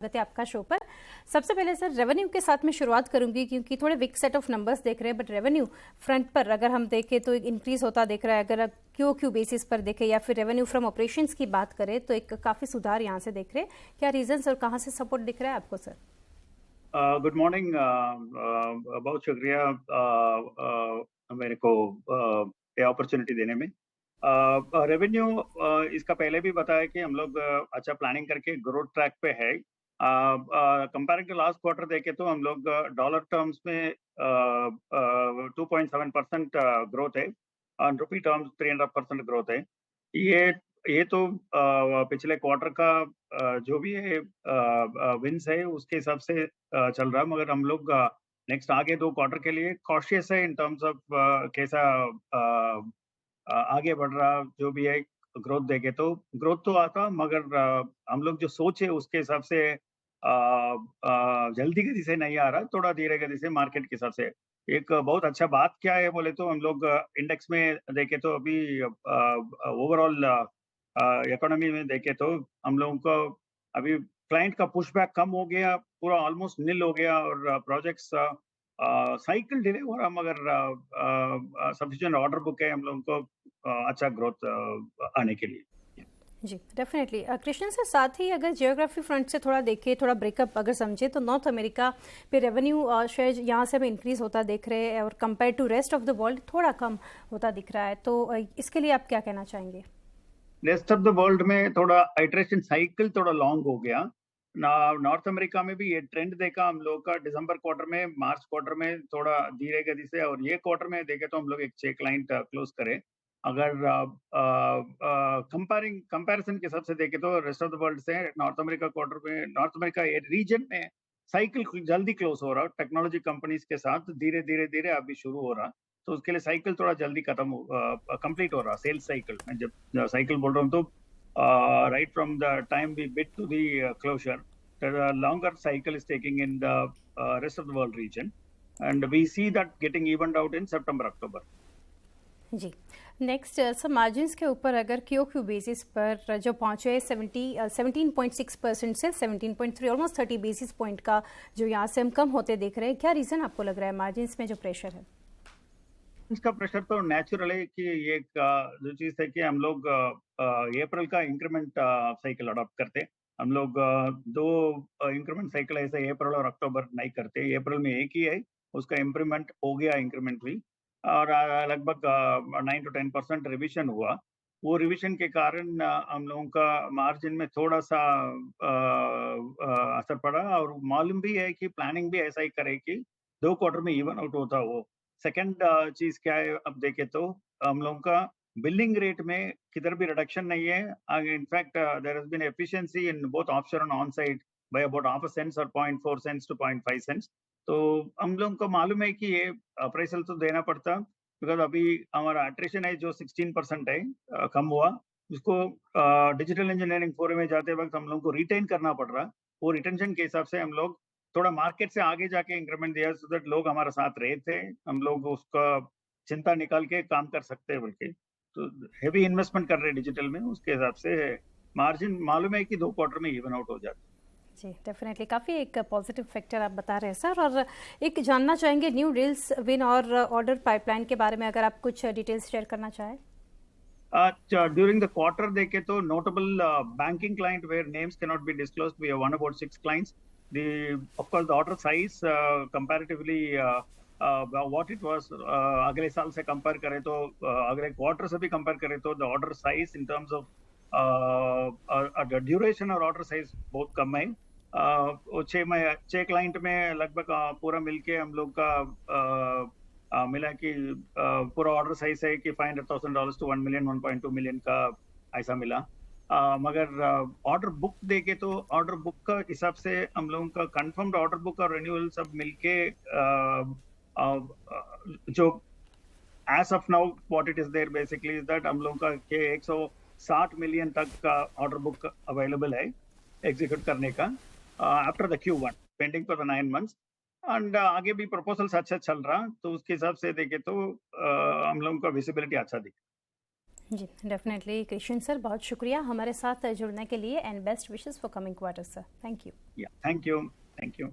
स्वागत है आपका शो पर। सबसे पहले सर रेवेन्यू के साथ में शुरुआत करूंगी क्योंकि थोड़े वीक सेट ऑफ नंबर्स देख रहे हैं, बट रेवेन्यू फ्रंट पर अगर हम देखें तो एक इंक्रीज होता दिख रहा है। अगर क्यू बेसिस पर देखें या फिर रेवेन्यू फ्रॉम ऑपरेशंस की बात करें तो एक काफ़ी सुधार यहाँ से देख रहे हैं। क्या रीजंस और कहाँ से सपोर्ट दिख रहा है आपको सर? Good morning. बहुत शुक्रिया मेरे को ये अपॉर्चुनिटी देने में। रेवेन्यू इसका पहले भी बताया कि हम लोग अच्छा प्लानिंग करके ग्रोथ ट्रैक पे है। कंपेयरिंग टू लास्ट क्वार्टर देखे तो हम लोग डॉलर टर्म्स में 2.7% ग्रोथ है और रुपी टर्म्स 3.5% ग्रोथ है। ये तो पिछले क्वार्टर का जो भी है विंस है उसके हिसाब से चल रहा है, मगर हम लोग नेक्स्ट आगे 2 क्वार्टर के लिए कॉशियस है इन टर्म्स ऑफ कैसा आगे बढ़ रहा जो भी है। ग्रोथ देखे तो ग्रोथ तो आता, मगर हम लोग जो सोचे उसके हिसाब से जल्दी गति से नहीं आ रहा, थोड़ा धीरे गति से मार्केट के हिसाब से। एक बहुत अच्छा बात क्या है बोले तो हम लोग इंडेक्स में देखे तो अभी ओवरऑल इकोनॉमी में देखे तो हम लोगों को अभी क्लाइंट का पुशबैक कम हो गया, पूरा ऑलमोस्ट नील हो गया और प्रोजेक्ट्स साइकिल डिले हो रहा, मगर सफिशिएंट ऑर्डर बुक है हम लोगों को अच्छा ग्रोथ आने के लिए। जी डेफिनेटली। कृष्णन सर, साथ ही अगर जियोग्राफी फ्रंट से थोड़ा देखें, थोड़ा ब्रेकअप अगर समझे तो नॉर्थ अमेरिका पे रेवेन्यू शायद यहाँ से हमें इंक्रीज होता दिख रहे हैं और compare to rest of the world थोड़ा कम होता दिख रहा है, तो इसके लिए आप क्या कहना चाहेंगे? रेस्ट ऑफ द वर्ल्ड में थोड़ा आइट्रेशन साइकिल थोड़ा लॉन्ग हो गया। नॉर्थ अमेरिका में भी ये ट्रेंड देखा हम लोग का दिसंबर क्वार्टर में, मार्च क्वार्टर में थोड़ा धीरे गति से, और ये क्वार्टर में देखे तो हम लोग एक 6 क्लाइंट क्लोज करें। अगर कंपैरिजन के हिसाब से देखे तो रेस्ट ऑफ द वर्ल्ड से नॉर्थ अमेरिका क्वार्टर में, नॉर्थ अमेरिका रीजन में साइकिल जल्दी क्लोज हो रहा, टेक्नोलॉजी कंपनीज के साथ धीरे धीरे धीरे अभी शुरू हो रहा, तो उसके लिए साइकिल थोड़ा जल्दी कंप्लीट हो रहा। सेल्स साइकिल, मैं जब साइकिल बोल रहा हूँ तो right from the time we bid to the closure, longer cycle is taking in the rest of the world region, and we see that getting evened out in September October. जी next sir, margins के ऊपर अगर Q basis पर जो पहुंचे 17.6% से 17.3, almost 30 basis point का जो यहाँ से हम कम होते देख रहे हैं, क्या रीज़न आपको लग रहा है मार्जिन्स में जो प्रेशर है? इसका प्रेशर तो नेचुरल है कि ये जो चीज है कि हम लोग अप्रैल का इंक्रीमेंट साइकिल अडॉप्ट करते। हम लोग 2 इंक्रीमेंट साइकिल ऐसे अप्रैल और अक्टूबर नहीं करते। अप्रैल में एक ही है, उसका इंप्रूवमेंट हो गया, इंक्रीमेंट हुई और लगभग 9 to 10% रिविजन हुआ। वो रिविजन के कारण हम लोगों का मार्जिन में थोड़ा सा असर पड़ा, और मालूम भी है कि प्लानिंग भी ऐसा ही करे कि 2 क्वार्टर में इवन आउट होता वो। सेकंड चीज क्या है, अब देखे तो हम लोगों का बिलिंग रेट में किधर भी रिडक्शन नहीं है। In fact there has been efficiency in both offshore and on site by about half a cents और 0.4 सेंस टू 0.5 सेंस। तो हम लोगों को मालूम है कि ये अप्रेजल तो देना पड़ता, बिकॉज अभी हमारा अट्रिशन है जो 16% है, कम हुआ। उसको डिजिटल इंजीनियरिंग फोरम में जाते वक्त हम लोग को रिटेन करना पड़ रहा। वो रिटेंशन के हिसाब से हम लोग थोड़ा मार्केट से आगे जाके इंक्रीमेंट दिया, सो दैट लोग हमारे साथ रहे थे, हम लोग उसका चिंता निकाल के काम कर सकते हैं। बल्कि तो हेवी इन्वेस्टमेंट कर रहे हैं डिजिटल में, उसके हिसाब से मार्जिन मालूम है कि 2 क्वार्टर में इवन आउट हो जाता है। जी डेफिनेटली, काफ़ी एक पॉजिटिव फैक्टर आप बता रहे हैं सर। और एक जानना चाहेंगे न्यू डील्स विन और ऑर्डर पाइपलाइन के बारे में, अगर आप कुछ डिटेल्स शेयर करना चाहें। During the quarter देखे तो notable banking client where names cannot be disclosed, we have won about 6 clients. Of course the order size comparatively what it was अगले साल से कंपेयर करें तो अगले क्वार्टर से भी कंपेयर करें तो the order size in terms of the duration और order size बहुत कम है। वो 6 क्लाइंट में लगभग पूरा मिलके हम लोग का मिला कि पूरा ऑर्डर साइज है कि $500,000 to 1 million 1.2 मिलियन का ऐसा मिला। मगर ऑर्डर बुक देखे तो ऑर्डर बुक का हिसाब से हम लोगों का कंफर्म्ड ऑर्डर बुक और रिन्यूअल सब मिलके जो as of now what it is there basically is that हम लोगों का 160 मिलियन तक का ऑर्डर बुक अवेलेबल है एग्जीक्यूट करने का after the Q1 pending for the 9 months। And आगे भी प्रपोजल्स अच्छा चल रहा, तो उसके हिसाब से देखे तो हम लोगों का विजिबिलिटी अच्छा दिख। जी, डेफिनेटली कृष्ण सर, बहुत शुक्रिया हमारे साथ जुड़ने के लिए and best wishes for coming quarter sir. Thank you. Yeah, thank you. Thank you.